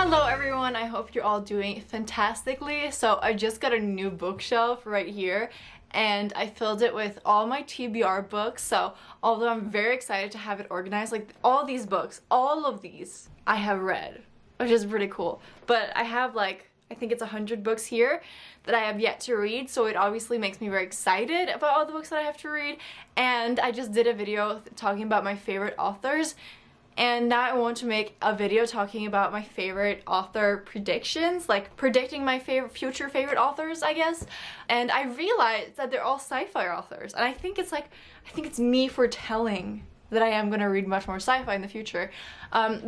Hello everyone, I hope you're all doing fantastically. So I just got a new bookshelf right here and I filled it with all my TBR books. So although I'm very excited to have it organized, like all these books, all of these I have read, which is pretty cool. But I have like, I think it's 100 books here that I have yet to read, so it obviously makes me very excited about all the books that I have to read. And I just did a video talking about my favorite authors. And now I want to make a video talking about my favorite author predictions, like predicting my future favorite authors, I guess. And I realized that they're all sci-fi authors, and I think it's me foretelling that I am going to read much more sci-fi in the future,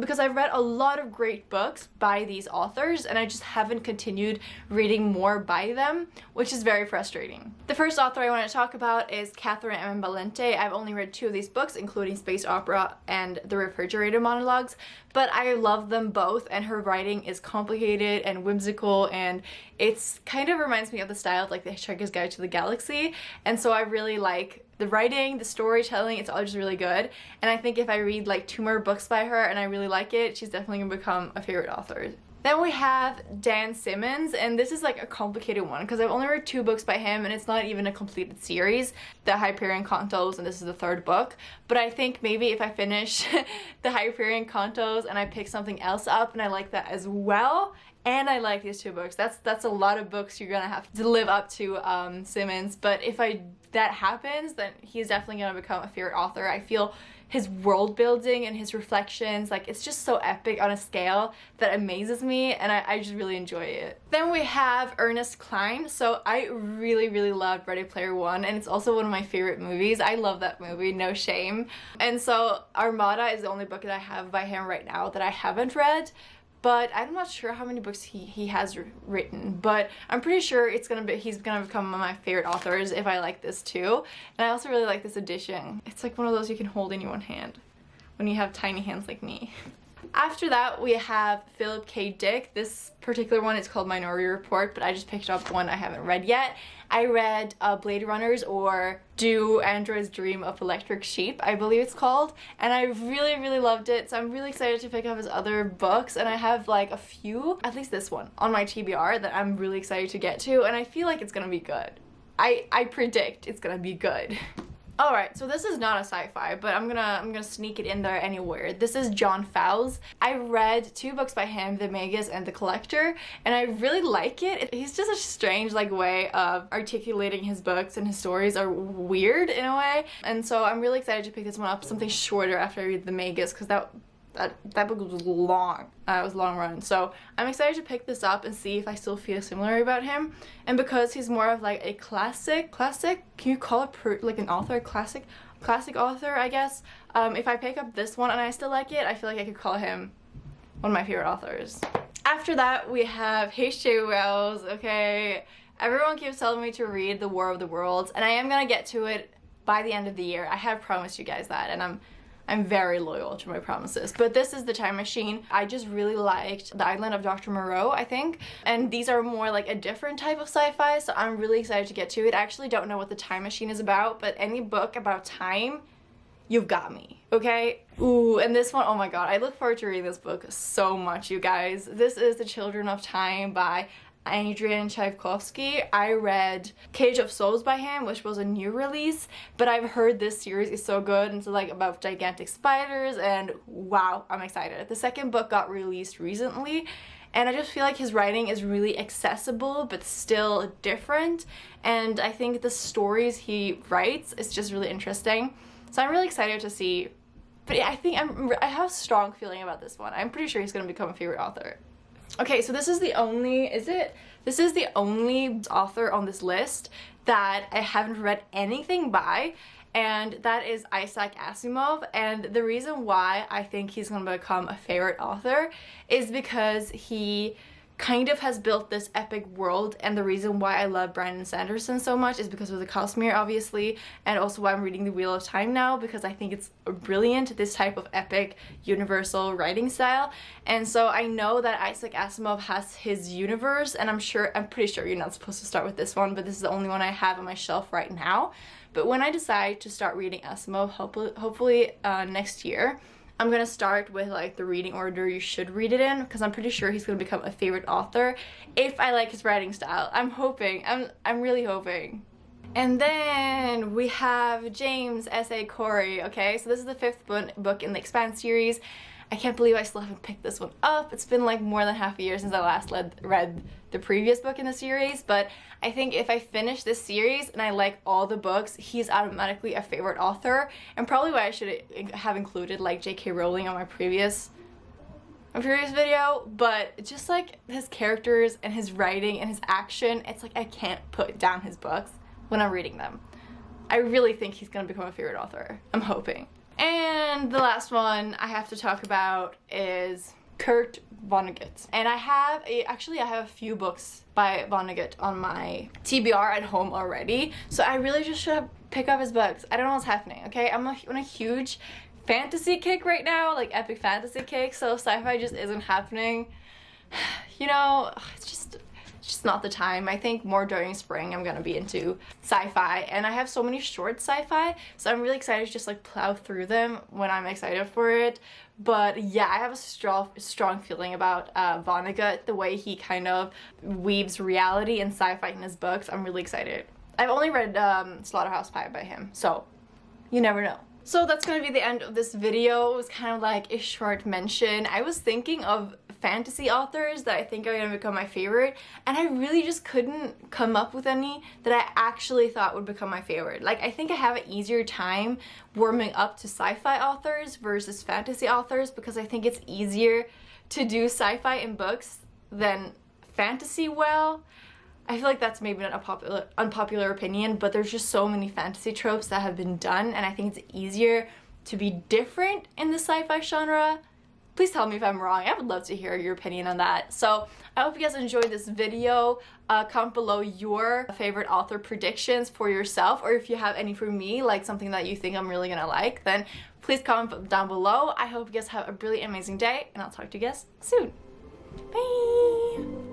because I've read a lot of great books by these authors and I just haven't continued reading more by them, which is very frustrating. The first author I want to talk about is Catherynne M. Valente. I've only read 2 of these books, including Space Opera and The Refrigerator Monologues, but I love them both, and her writing is complicated and whimsical, and it's kind of reminds me of the style of like The Hitchhiker's Guide to the Galaxy, and so I really like the writing, the storytelling. It's all just really good, and I think if I read like 2 more books by her and I really like it, she's definitely gonna become a favorite author. Then we have Dan Simmons, and this is like a complicated one because I've only read 2 books by him and it's not even a completed series, The Hyperion Cantos, and this is the 3rd book. But I think maybe if I finish The Hyperion Cantos and I pick something else up and I like that as well, and I like these 2 books, that's a lot of books you're gonna have to live up to Simmons. But if that happens, then he's definitely gonna become a favorite author. I feel his world building and his reflections, like it's just so epic on a scale that amazes me, and I just really enjoy it. Then we have Ernest Cline. So I really loved Ready Player One, and it's also one of my favorite movies. I love that movie, no shame. And so Armada is the only book that I have by him right now that I haven't read. But I'm not sure how many books he has written, but I'm pretty sure he's gonna become one of my favorite authors if I like this too. And I also really like this edition. It's like one of those you can hold in your one hand when you have tiny hands like me. After that, we have Philip K. Dick. This particular one is called Minority Report, but I just picked up one I haven't read yet. I read Blade Runners, or Do Androids Dream of Electric Sheep, I believe it's called, and I really loved it, so I'm really excited to pick up his other books, and I have like a few, at least this one, on my TBR that I'm really excited to get to, and I feel like it's gonna be good. I predict it's gonna be good. Alright, so this is not a sci-fi, but I'm gonna sneak it in there anywhere. This is John Fowles. I read 2 books by him, The Magus and The Collector, and I really like it. He's just a strange like way of articulating his books, and his stories are weird in a way. And so I'm really excited to pick this one up, something shorter after I read The Magus, because that book was long. It was a long run. So I'm excited to pick this up and see if I still feel similar about him. And because he's more of like a classic, can you call it like an author, classic author, I guess. If I pick up this one and I still like it, I feel like I could call him one of my favorite authors. After that, we have H.G. Wells. Okay, everyone keeps telling me to read The War of the Worlds, and I am gonna get to it by the end of the year. I have promised you guys that, and I'm very loyal to my promises. But this is The Time Machine. I just really liked The Island of Dr. Moreau, I think. And these are more like a different type of sci-fi, so I'm really excited to get to it. I actually don't know what The Time Machine is about, but any book about time, you've got me, okay? Ooh, and this one, oh my god, I look forward to reading this book so much, you guys. This is The Children of Time by Adrian Tchaikovsky. I read Cage of Souls by him, which was a new release, but I've heard this series is so good, and it's like about gigantic spiders, and wow, I'm excited. The 2nd book got released recently, and I just feel like his writing is really accessible but still different, and I think the stories he writes is just really interesting. So I'm really excited to see, but I think I have a strong feeling about this one. I'm pretty sure he's gonna become a favorite author. Okay, so this is the only, this is the only author on this list that I haven't read anything by, and that is Isaac Asimov. And the reason why I think he's gonna become a favorite author is because he kind of has built this epic world, and the reason why I love Brandon Sanderson so much is because of the Cosmere, obviously, and also why I'm reading The Wheel of Time now, because I think it's brilliant, this type of epic universal writing style. And so I know that Isaac Asimov has his universe, and I'm pretty sure you're not supposed to start with this one, but this is the only one I have on my shelf right now. But when I decide to start reading Asimov, hopefully next year, I'm gonna start with like the reading order you should read it in, because I'm pretty sure he's gonna become a favorite author if I like his writing style. I'm hoping. I'm really hoping. And then we have James S.A. Corey, okay? So this is the 5th book in the Expanse series. I can't believe I still haven't picked this one up. It's been like more than half a year since I last read the previous book in the series, but I think if I finish this series and I like all the books, he's automatically a favorite author, and probably why I should have included like J.K. Rowling on my previous video, but just like his characters and his writing and his action, it's like I can't put down his books when I'm reading them. I really think he's gonna become a favorite author. I'm hoping. And the last one I have to talk about is Kurt Vonnegut. And I have a few books by Vonnegut on my TBR at home already, so I really just should pick up his books. I don't know what's happening, okay? I'm on a huge fantasy kick right now, like epic fantasy kick, so sci-fi just isn't happening. You know, it's just not the time. I think more during spring I'm gonna be into sci-fi, and I have so many short sci-fi, so I'm really excited to just like plow through them when I'm excited for it. But yeah, I have a strong feeling about Vonnegut, the way he kind of weaves reality and sci-fi in his books. I'm really excited. I've only read Slaughterhouse-Five by him, so you never know. So that's gonna be the end of this video. It was kind of like a short mention. I was thinking of fantasy authors that I think are gonna become my favorite, and I really just couldn't come up with any that I actually thought would become my favorite. Like, I think I have an easier time warming up to sci-fi authors versus fantasy authors, because I think it's easier to do sci-fi in books than fantasy well. I feel like that's maybe an unpopular opinion, but there's just so many fantasy tropes that have been done, and I think it's easier to be different in the sci-fi genre. Please tell me if I'm wrong. I would love to hear your opinion on that. So I hope you guys enjoyed this video. Comment below your favorite author predictions for yourself, or if you have any for me, like something that you think I'm really gonna like, then please comment down below. I hope you guys have a really amazing day, and I'll talk to you guys soon. Bye!